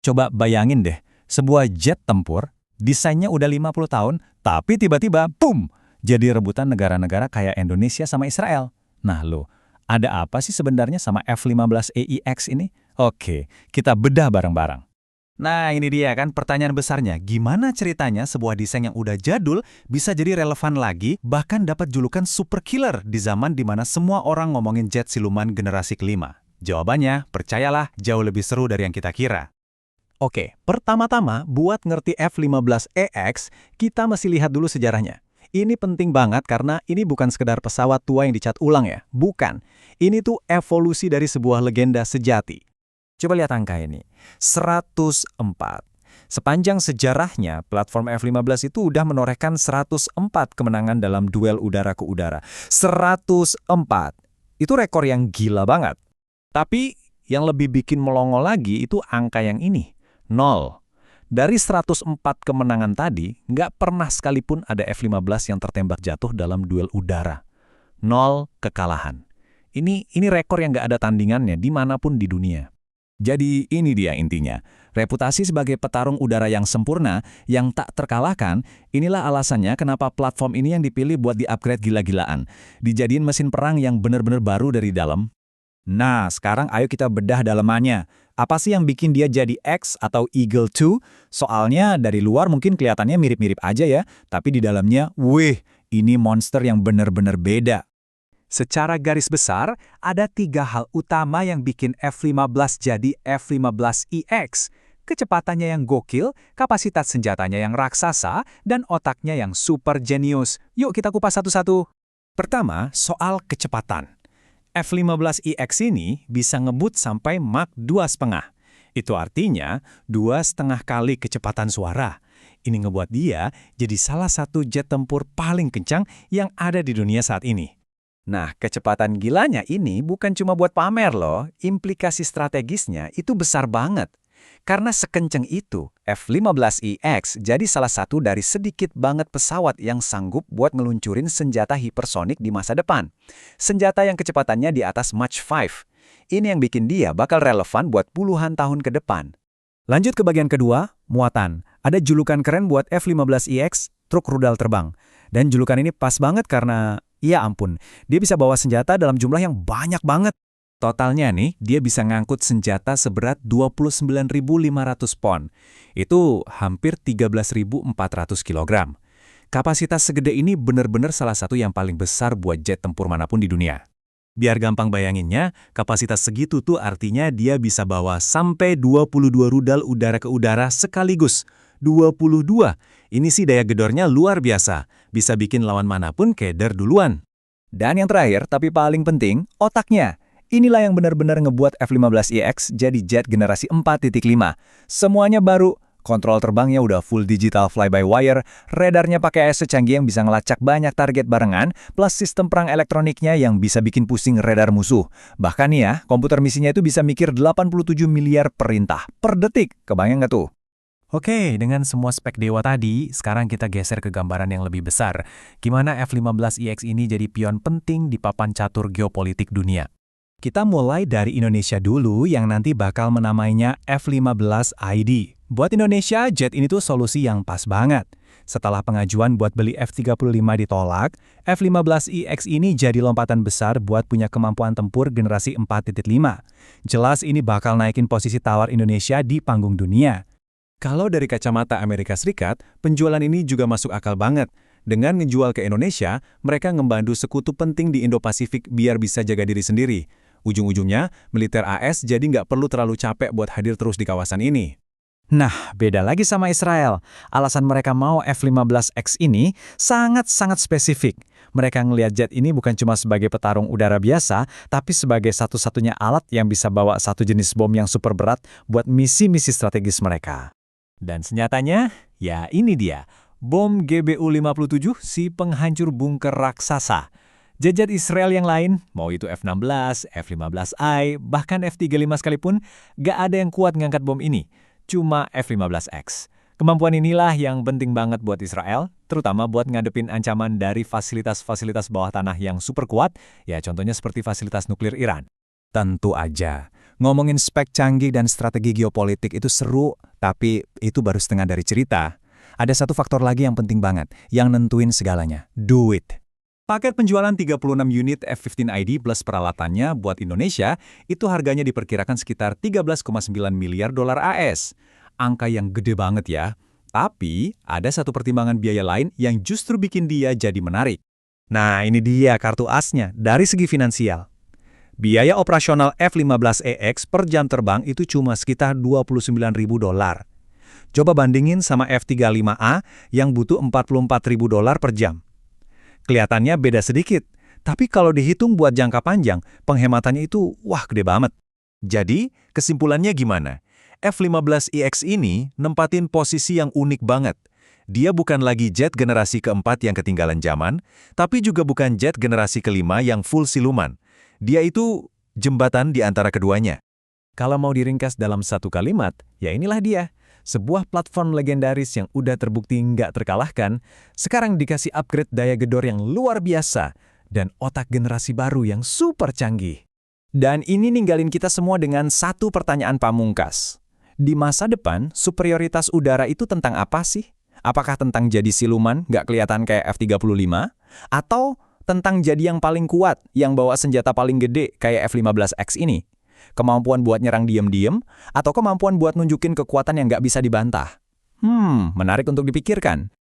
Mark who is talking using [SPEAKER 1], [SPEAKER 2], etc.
[SPEAKER 1] Coba bayangin deh, sebuah jet tempur, desainnya udah 50 tahun, tapi tiba-tiba, boom, jadi rebutan negara-negara kayak Indonesia sama Israel. Nah lo, ada apa sih sebenarnya sama F-15 AEX ini? Oke, kita bedah bareng-barang. Nah ini dia kan pertanyaan besarnya, gimana ceritanya sebuah desain yang udah jadul bisa jadi relevan lagi, bahkan dapat julukan super killer di zaman dimana semua orang ngomongin jet siluman generasi kelima? Jawabannya, percayalah, jauh lebih seru dari yang kita kira. Oke, pertama-tama buat ngerti F-15EX, kita mesti lihat dulu sejarahnya. Ini penting banget karena ini bukan sekedar pesawat tua yang dicat ulang ya. Bukan. Ini tuh evolusi dari sebuah legenda sejati. Coba lihat angka ini. 104. Sepanjang sejarahnya, platform F-15 itu udah menorehkan 104 kemenangan dalam duel udara ke udara. 104. Itu rekor yang gila banget. Tapi yang lebih bikin melongo lagi itu angka yang ini. 0. Dari 104 kemenangan tadi, nggak pernah sekalipun ada F-15 yang tertembak jatuh dalam duel udara. 0 kekalahan. Ini rekor yang nggak ada tandingannya dimanapun di dunia. Jadi ini dia intinya. Reputasi sebagai petarung udara yang sempurna, yang tak terkalahkan, inilah alasannya kenapa platform ini yang dipilih buat di-upgrade gila-gilaan. Dijadiin mesin perang yang benar-benar baru dari dalam. Nah, sekarang ayo kita bedah dalamannya. Apa sih yang bikin dia jadi X atau Eagle 2? Soalnya dari luar mungkin kelihatannya mirip-mirip aja ya, tapi di dalamnya, wih, ini monster yang benar-benar beda. Secara garis besar, ada 3 hal utama yang bikin F-15 jadi F-15EX. Kecepatannya yang gokil, kapasitas senjatanya yang raksasa, dan otaknya yang super jenius. Yuk kita kupas satu-satu. Pertama, soal kecepatan. F-15EX ini bisa ngebut sampai Mach 2,5. Itu artinya 2,5 kali kecepatan suara. Ini ngebuat dia jadi salah satu jet tempur paling kencang yang ada di dunia saat ini. Nah, kecepatan gilanya ini bukan cuma buat pamer loh, implikasi strategisnya itu besar banget. Karena sekenceng itu, F-15EX jadi salah satu dari sedikit banget pesawat yang sanggup buat ngeluncurin senjata hipersonik di masa depan. Senjata yang kecepatannya di atas Mach 5. Ini yang bikin dia bakal relevan buat puluhan tahun ke depan. Lanjut ke bagian kedua, muatan. Ada julukan keren buat F-15EX, truk rudal terbang. Dan julukan ini pas banget karena, ya ampun, dia bisa bawa senjata dalam jumlah yang banyak banget. Totalnya nih, dia bisa ngangkut senjata seberat 29.500 pon. Itu hampir 13.400 kilogram. Kapasitas segede ini benar-benar salah satu yang paling besar buat jet tempur manapun di dunia. Biar gampang bayanginnya, kapasitas segitu tuh artinya dia bisa bawa sampai 22 rudal udara ke udara sekaligus. 22. Ini sih daya gedornya luar biasa. Bisa bikin lawan manapun keder duluan. Dan yang terakhir, tapi paling penting, otaknya. Inilah yang benar-benar ngebuat F-15EX jadi jet generasi 4.5. Semuanya baru, kontrol terbangnya udah full digital fly-by-wire, radarnya pakai AI secanggih yang bisa ngelacak banyak target barengan, plus sistem perang elektroniknya yang bisa bikin pusing radar musuh. Bahkan ya, komputer misinya itu bisa mikir 87 miliar perintah per detik. Kebayang nggak tuh? Oke, dengan semua spek dewa tadi, sekarang kita geser ke gambaran yang lebih besar. Gimana F-15EX ini jadi pion penting di papan catur geopolitik dunia? Kita mulai dari Indonesia dulu yang nanti bakal menamainya F-15ID. Buat Indonesia, jet ini tuh solusi yang pas banget. Setelah pengajuan buat beli F-35 ditolak, F-15EX ini jadi lompatan besar buat punya kemampuan tempur generasi 4.5. Jelas ini bakal naikin posisi tawar Indonesia di panggung dunia. Kalau dari kacamata Amerika Serikat, penjualan ini juga masuk akal banget. Dengan ngejual ke Indonesia, mereka ngebantu sekutu penting di Indo-Pasifik biar bisa jaga diri sendiri. Ujung-ujungnya, militer AS jadi nggak perlu terlalu capek buat hadir terus di kawasan ini. Nah, beda lagi sama Israel. Alasan mereka mau F-15X ini sangat-sangat spesifik. Mereka ngelihat jet ini bukan cuma sebagai petarung udara biasa, tapi sebagai satu-satunya alat yang bisa bawa satu jenis bom yang super berat buat misi-misi strategis mereka. Dan senjatanya, ya ini dia, bom GBU-57 si penghancur bunker raksasa. Jet-jet Israel yang lain, mau itu F-16, F-15I, bahkan F-35 sekalipun, gak ada yang kuat ngangkat bom ini. Cuma F-15X. Kemampuan inilah yang penting banget buat Israel, terutama buat ngadepin ancaman dari fasilitas-fasilitas bawah tanah yang super kuat, ya contohnya seperti fasilitas nuklir Iran. Tentu aja,
[SPEAKER 2] Ngomongin spek canggih dan strategi geopolitik itu seru, tapi itu baru setengah dari cerita. Ada satu faktor lagi yang penting banget, yang nentuin segalanya. Duit.
[SPEAKER 1] Paket penjualan 36 unit F-15ID plus peralatannya buat Indonesia itu harganya diperkirakan sekitar 13,9 miliar dolar AS. Angka yang gede banget ya. Tapi ada satu pertimbangan biaya lain yang justru bikin dia jadi menarik.
[SPEAKER 2] Nah, ini dia kartu asnya dari segi finansial. Biaya operasional F-15EX per jam terbang itu cuma sekitar 29.000 dolar. Coba bandingin sama F-35A yang butuh 44.000 dolar per jam. Kelihatannya beda sedikit, tapi kalau dihitung buat jangka panjang, penghematannya itu wah gede banget.
[SPEAKER 3] Jadi, kesimpulannya gimana? F-15EX ini nempatin posisi yang unik banget. Dia bukan lagi jet generasi keempat yang ketinggalan zaman, tapi juga bukan jet generasi kelima yang full siluman. Dia itu jembatan di antara keduanya.
[SPEAKER 2] Kalau mau diringkas dalam satu kalimat, ya inilah dia. Sebuah platform legendaris yang udah terbukti nggak terkalahkan, sekarang dikasih upgrade daya gedor yang luar biasa, dan otak generasi baru yang super canggih. Dan ini ninggalin kita semua dengan satu pertanyaan pamungkas. Di masa depan, superioritas udara itu tentang apa sih? Apakah tentang jadi siluman, nggak kelihatan kayak F-35? Atau tentang jadi yang paling kuat, yang bawa senjata paling gede kayak F-15X ini? Kemampuan buat nyerang diem-diem, atau kemampuan buat nunjukin kekuatan yang nggak bisa dibantah? Menarik untuk dipikirkan.